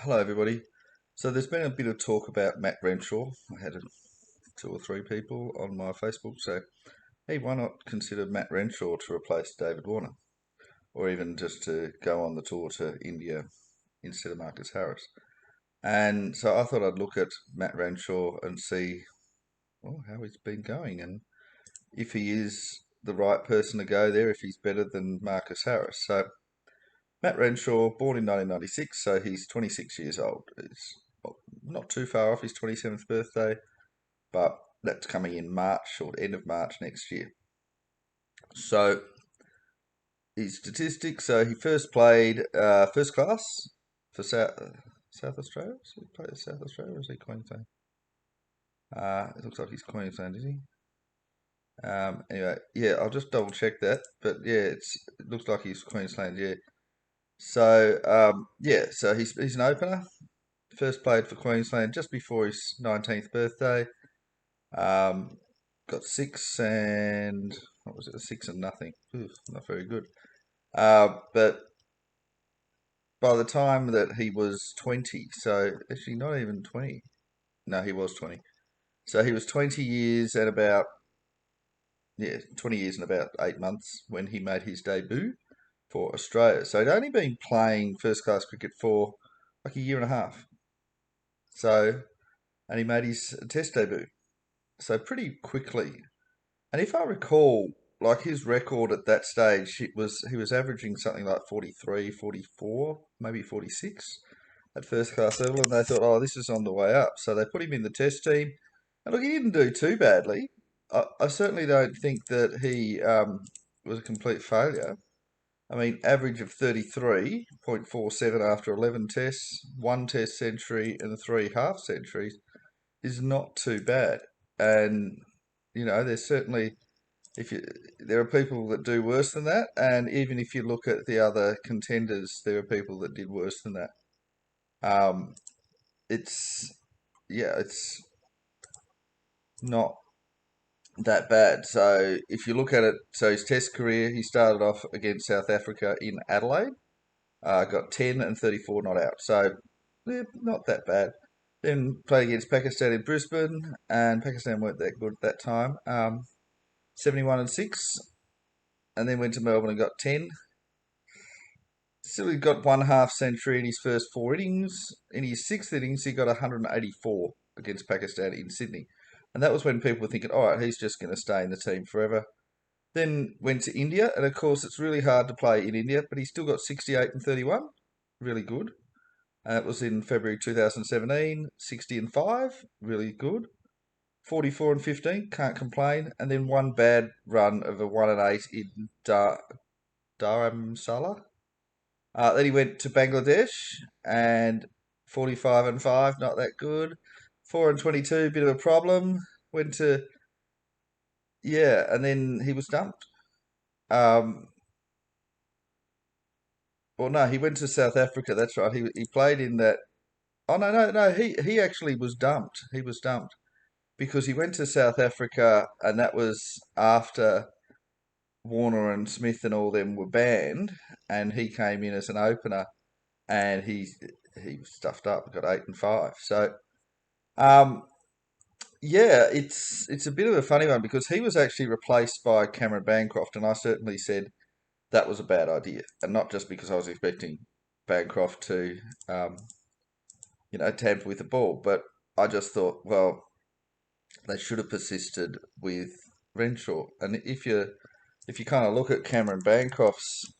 Hello, everybody. So there's been a bit of talk about Matt Renshaw. I had two or three people on my Facebook say, hey, why not consider Matt Renshaw to replace David Warner? Or even just to go on the tour to India instead of Marcus Harris. And so I thought I'd look at Matt Renshaw and see how he's been going and if he is the right person to go there, if he's better than Marcus Harris. So Matt Renshaw, born in 1996, so he's 26 years old. He's not too far off his 27th birthday, but that's coming in March or end of March next year. So his statistics, so he first played first class for South Australia. So he played South Australia or is he Queensland? It looks like he's Queensland, is he? Anyway, yeah, I'll just double check that. But yeah, it looks like he's Queensland, yeah. So yeah, so he's an opener. First played for Queensland just before his 19th birthday. Um, got six and what was it? A six and nothing. Oof, not very good. But by the time that he was 20, so actually not even 20. No, he was 20. So he was 20 years and about 20 years and about 8 months when he made his debut for Australia. So he'd only been playing first class cricket for like a year and a half. So and he made his test debut. So pretty quickly. And if I recall, like his record at that stage, he was averaging something like 43, 44, maybe 46 at first class level, and they thought, oh, this is on the way up. So they put him in the test team, and look, he didn't do too badly. I certainly don't think that he was a complete failure. I mean, average of 33.47 after 11 tests, one test century, and three half centuries is not too bad. And there's certainly if you there are people that do worse than that, and even if you look at the other contenders, there are people that did worse than that. Um, it's it's not that bad. So if you look at it, so his Test career, he started off against South Africa in Adelaide, got 10 and 34 not out. So not that bad. Then played against Pakistan in Brisbane, and Pakistan weren't that good at that time. 71 and 6, and then went to Melbourne and got 10. Still, he got one half century in his first four innings. In his sixth innings, he got 184 against Pakistan in Sydney. And that was when people were thinking, all right, he's just going to stay in the team forever. Then went to India, and of course, it's really hard to play in India, but he still got 68 and 31. Really good. And that was in February 2017. 60 and 5. Really good. 44 and 15. Can't complain. And then one bad run of a 1 and 8 in Dharamsala. Then he went to Bangladesh and 45 and 5, not that good. 4 and 22, bit of a problem. Went to, and then he was dumped. Um, well, no, he went to South Africa. That's right. He played in that. Oh, no, no, no. He actually was dumped. He was dumped because he went to South Africa and that was after Warner and Smith and all them were banned. And he came in as an opener and he was stuffed up, got 8 and 5. So, Um, yeah, it's a bit of a funny one because he was actually replaced by Cameron Bancroft, and I certainly said that was a bad idea, and not just because I was expecting Bancroft to, um, tamper with the ball, but I just thought, well, they should have persisted with Renshaw, and if you kind of look at Cameron Bancroft's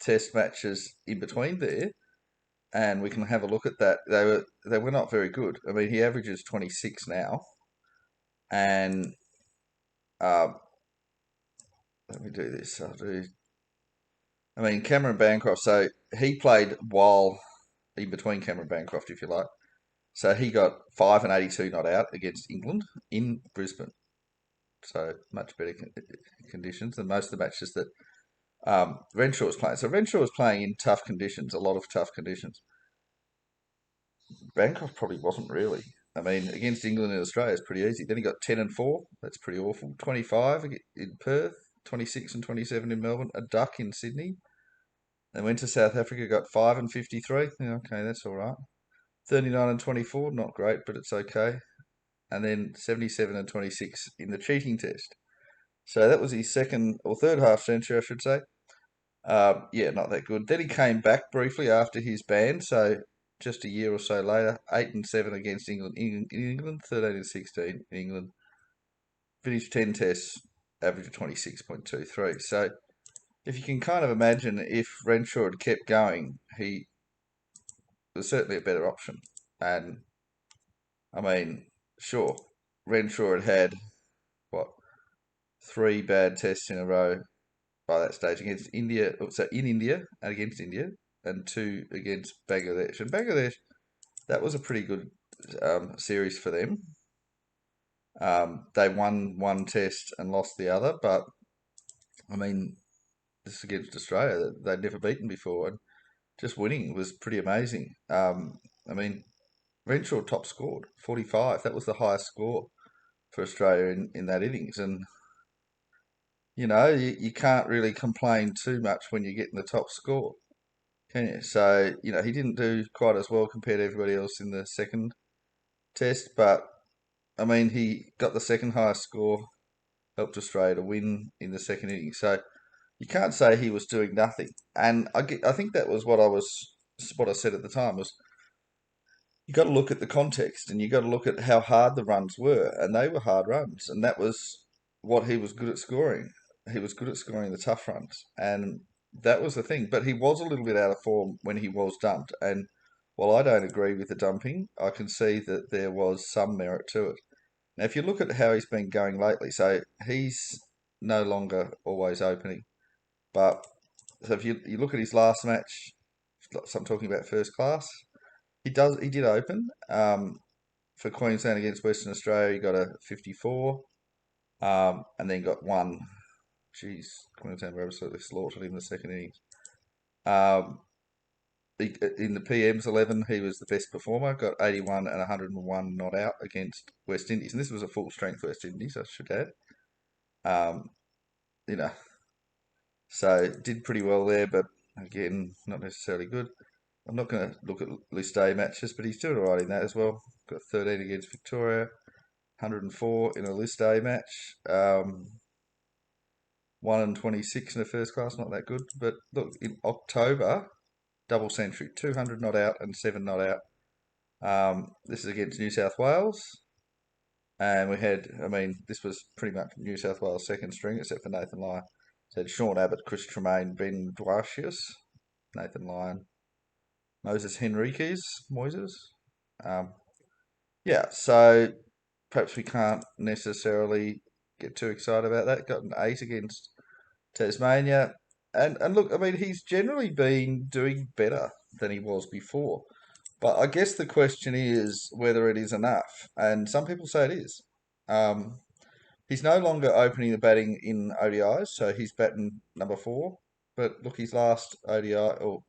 test matches in between there, and we can have a look at that, they were not very good. I mean, he averages 26 now and uh, let me do this. I mean, Cameron Bancroft. So he played while in between Cameron Bancroft, if you like. So he got 5 and 82 not out against England in Brisbane. So much better conditions than most of the matches that Renshaw was playing. So Renshaw was playing in tough conditions, a lot of tough conditions. Bancroft probably wasn't really. I mean, against England and Australia, it's pretty easy. Then he got 10 and 4. That's pretty awful. 25 in Perth, 26 and 27 in Melbourne, a duck in Sydney. They went to South Africa, got 5 and 53. Yeah, okay, that's all right. 39 and 24, not great, but it's okay. And then 77 and 26 in the cheating test. So that was his second or third half century, I should say. Yeah, not that good. Then he came back briefly after his ban, so just a year or so later, 8 and 7 against England. England 13 and 16 in England. Finished 10 tests, average of 26.23. So if you can kind of imagine if Renshaw had kept going, he was certainly a better option. And I mean, sure, Renshaw had what, three bad tests in a row by that stage against India, so in India and against India, and two against Bangladesh. And Bangladesh, that was a pretty good series for them. They won one test and lost the other, but I mean, this is against Australia that they'd never beaten before, and just winning was pretty amazing. I mean, Renshaw top scored 45. That was the highest score for Australia in that innings, and you can't really complain too much when you're getting the top score, can you? So, he didn't do quite as well compared to everybody else in the second test, but I mean, he got the second highest score, helped Australia to win in the second inning. So you can't say he was doing nothing. And I think that was what I said at the time was you got to look at the context and you got to look at how hard the runs were, and they were hard runs, and that was what he was good at scoring. He was good at scoring the tough runs, and that was the thing. But he was a little bit out of form when he was dumped, and while I don't agree with the dumping, I can see that there was some merit to it. Now, if you look at how he's been going lately, so he's no longer always opening, but so if you look at his last match, so I'm talking about first class. He did open for Queensland against Western Australia. He got a 54, and then got one. Jeez, Queensland were absolutely slaughtered in the second innings. Um, in the PM's 11, he was the best performer. Got 81 and 101 not out against West Indies, and this was a full strength West Indies, I should add. Um, you know, so did pretty well there, but again, not necessarily good. I'm not going to look at list A matches, but he's doing all right in that as well. Got 13 against Victoria, 104 in a list A match, 1 and 26 in the first class, not that good. But look, in October, double century, 200 not out and 7 not out. This is against New South Wales. And I mean, this was pretty much New South Wales' second string, except for Nathan Lyon. So had Sean Abbott, Chris Tremaine, Ben Dwarshius, Nathan Lyon, Moses Henriques, Moises. Um, yeah, so perhaps we can't necessarily get too excited about that. Got an 8 against Tasmania. And look, I mean, he's generally been doing better than he was before. But I guess the question is whether it is enough. And some people say it is. Um, he's no longer opening the batting in ODIs, so he's batting number 4. But look, his last ODI or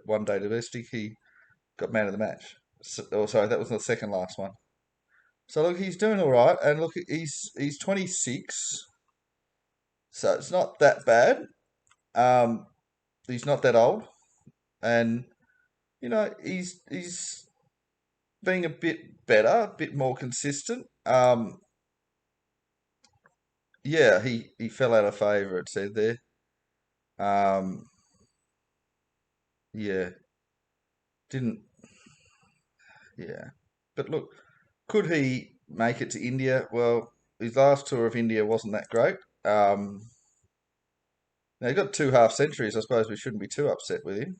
one day domestic, he got man of the match. Sorry, that was the second last one. So look, he's doing all right, and look, he's 26, so it's not that bad. Um, he's not that old, and he's being a bit better, a bit more consistent. Yeah, he fell out of favour. It said there. Um, yeah, didn't. Yeah, but look, could he make it to India? Well, his last tour of India wasn't that great. Now he got two half centuries. I suppose we shouldn't be too upset with him.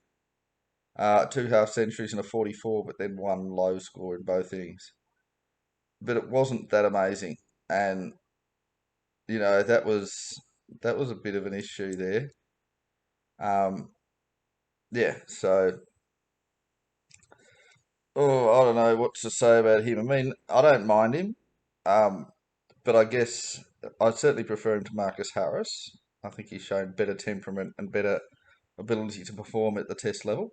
Two half centuries and a 44, but then one low score in both innings. But it wasn't that amazing, and that was a bit of an issue there. Um, yeah, so I don't know what to say about him. I mean, I don't mind him, um, but I guess I certainly prefer him to Marcus Harris. I think he's shown better temperament and better ability to perform at the test level,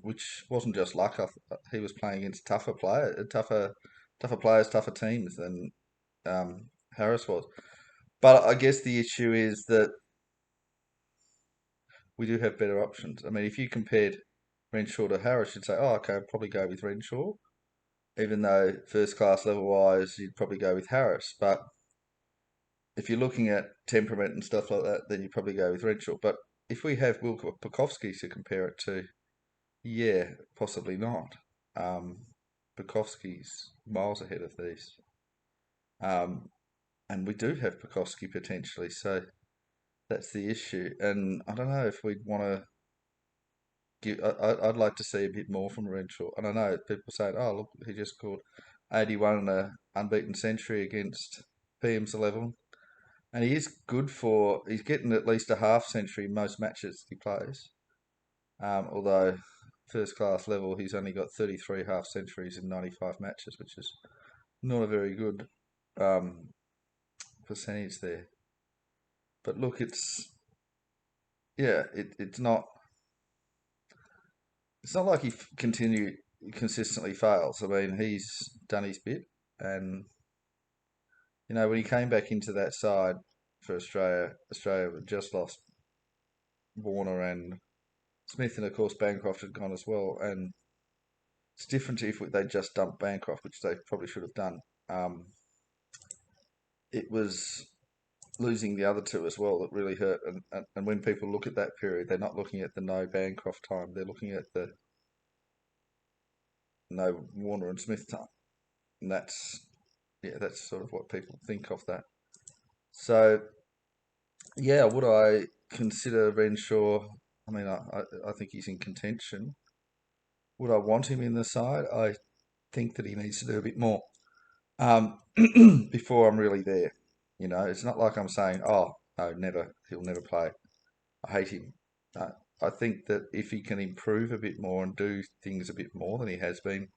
which wasn't just luck. He was playing against tougher players, tougher teams than Harris was. But I guess the issue is that we do have better options. I mean, if you compared Renshaw to Harris, you'd say, oh, okay, I'd probably go with Renshaw, even though first class level wise, you'd probably go with Harris. But if you're looking at temperament and stuff like that, then you probably go with Renshaw. But if we have Will Bukowski to compare it to, yeah, possibly not. Um, Bukowski's miles ahead of these. Um, and we do have Bukowski potentially, so that's the issue. And I don't know if we'd want to give. I'd like to see a bit more from Renshaw. And I know people saying, "Oh, look, he just scored 81 and a unbeaten century against PM's 11." And he is good for. He's getting at least a half century in most matches he plays. Although first class level, he's only got 33 half centuries in 95 matches, which is not a very good um, percentage there. But look, it's not. It's not like he consistently fails. I mean, he's done his bit, and when he came back into that side for Australia, Australia had just lost Warner and Smith, and of course Bancroft had gone as well. And it's different if they just dumped Bancroft, which they probably should have done. Um, it was losing the other two as well that really hurt. And when people look at that period, they're not looking at the no Bancroft time; they're looking at the no Warner and Smith time, and that's sort of what people think of that. So yeah, would I consider Renshaw? I mean, I think he's in contention. Would I want him in the side? I think that he needs to do a bit more um, before I'm really there. It's not like I'm saying, oh, no, never, he'll never play. I hate him. Uh, I think that if he can improve a bit more and do things a bit more than he has been,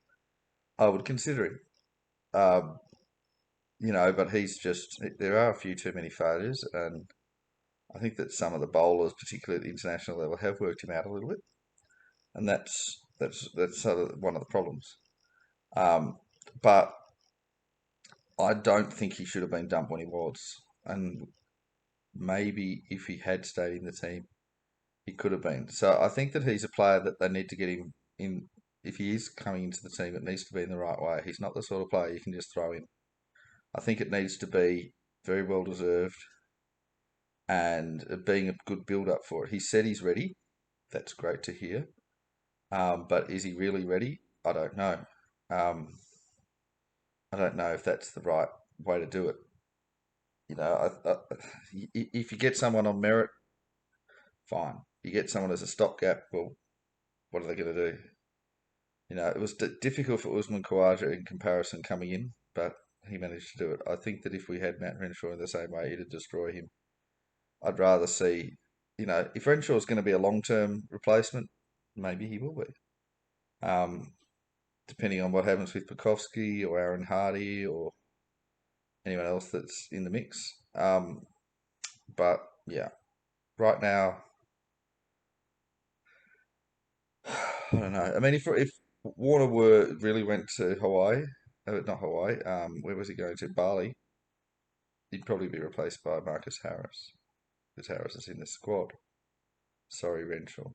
I would consider him. Um, but there are a few too many failures, and I think that some of the bowlers, particularly at the international level, have worked him out a little bit, and that's sort of one of the problems. Um, but I don't think he should have been dumped when he was, and maybe if he had stayed in the team, he could have been. So I think that he's a player that they need to get him in. If he is coming into the team, it needs to be in the right way. He's not the sort of player you can just throw in. I think it needs to be very well deserved and being a good build up for it. He said he's ready. That's great to hear. But is he really ready? I don't know. Um, I don't know if that's the right way to do it. If you get someone on merit, fine. You get someone as a stopgap, well, what are they going to do? It was difficult for Usman Khawaja in comparison coming in, but he managed to do it. I think that if we had Matt Renshaw in the same way, it'd destroy him. I'd rather see, if Renshaw is going to be a long-term replacement, maybe he will be. Depending on what happens with Pekowski or Aaron Hardy or anyone else that's in the mix. But yeah, right now, I don't know. I mean, if Warner really went to Hawaii, not Hawaii, where was he going to? Bali. He'd probably be replaced by Marcus Harris because Harris is in the squad. Sorry, Renshaw.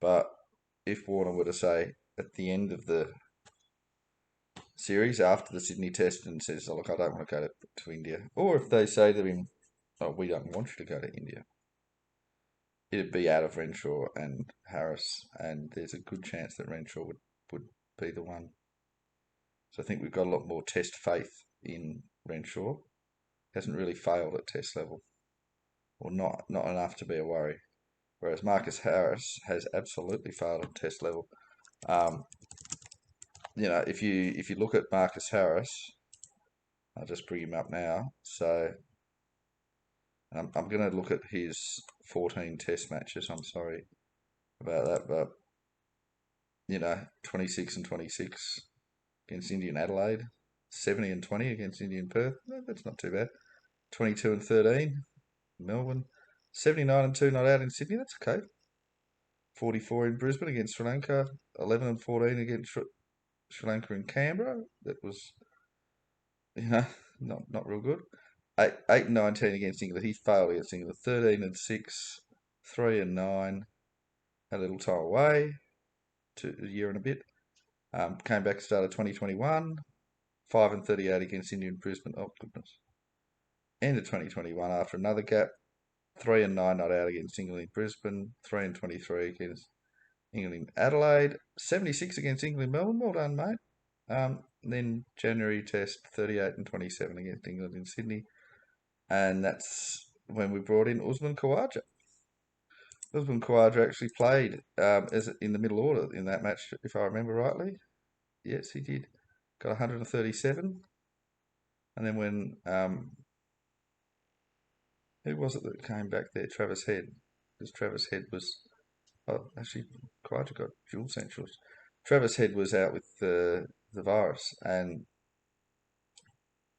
But if Warner were to say at the end of the series after the Sydney Test and says, "Oh, look, I don't want to go to India," or if they say to him, "Oh, we don't want you to go to India," it'd be out of Renshaw and Harris, and there's a good chance that Renshaw would be the one. So I think we've got a lot more Test faith in Renshaw. Hasn't really failed at Test level, or not enough to be a worry. Whereas Marcus Harris has absolutely failed at Test level. Um, if you look at Marcus Harris, I'll just bring him up now. So I'm going to look at his 14 Test matches. I'm sorry about that, but 26 and 26 against Indian Adelaide, 70 and 20 against Indian Perth. No, that's not too bad. 22 and 13 Melbourne, 79 and 2 not out in Sydney. That's okay. 44 in Brisbane against Sri Lanka, 11 and 14 against Sri Lanka in Canberra. That was not real good. 8 and 19 against England. He failed against England. 13 and 6 3-9, had a little time away, a year and a bit. Came back, started 2021, 5-38 against India and Brisbane. Oh goodness. End of 2021 after another gap, 3-9 not out against England in Brisbane, 3-23 against England in Adelaide, 76 against England in Melbourne. Well done, mate. Then January test, 38-27 against England in Sydney, and that's when we brought in Usman Khawaja. Usman Khawaja actually played as in the middle order in that match, if I remember rightly. Yes, he did. Got 137, and then when who was it that came back there? Travis Head, because Travis Head was actually Khawaja got dual centrals. Travis Head was out with the virus, and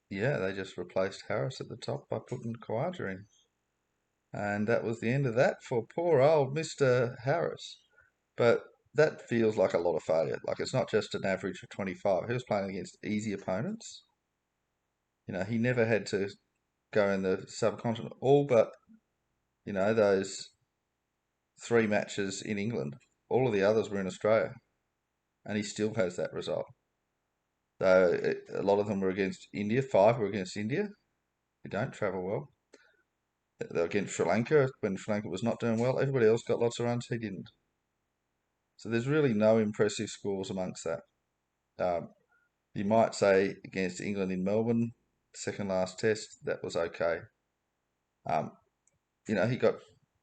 yeah, they just replaced Harris at the top by putting Khawaja in. And that was the end of that for poor old Mr. Harris. But that feels like a lot of failure. Like, it's not just an average of 25. He was playing against easy opponents. He never had to go in the subcontinent. All but, those 3 matches in England. All of the others were in Australia. And he still has that result. Though a lot of them were against India. 5 were against India, who don't travel well. They were against Sri Lanka when Sri Lanka was not doing well. Everybody else got lots of runs. He didn't. So there's really no impressive scores amongst that. You might say against England in Melbourne, second last test, that was okay. He got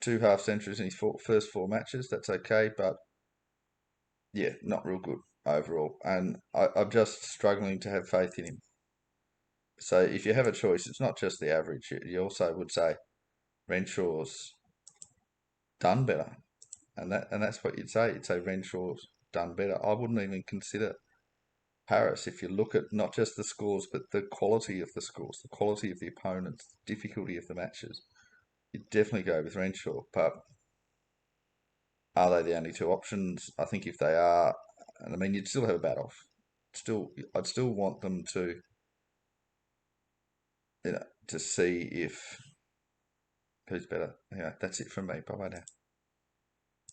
2 half centuries in his first 4 matches. That's okay, but yeah, not real good overall. And I'm just struggling to have faith in him. So if you have a choice, it's not just the average. You also would say Renshaw's done better, and that's what you'd say. You'd say Renshaw's done better. I wouldn't even consider Harris if you look at not just the scores, but the quality of the scores, the quality of the opponents, the difficulty of the matches. You'd definitely go with Renshaw, but are they the only 2 options? I think if they are, and I mean, you'd still have a bat off. I'd still want them to see if who's better. Yeah, that's it from me. Bye bye now.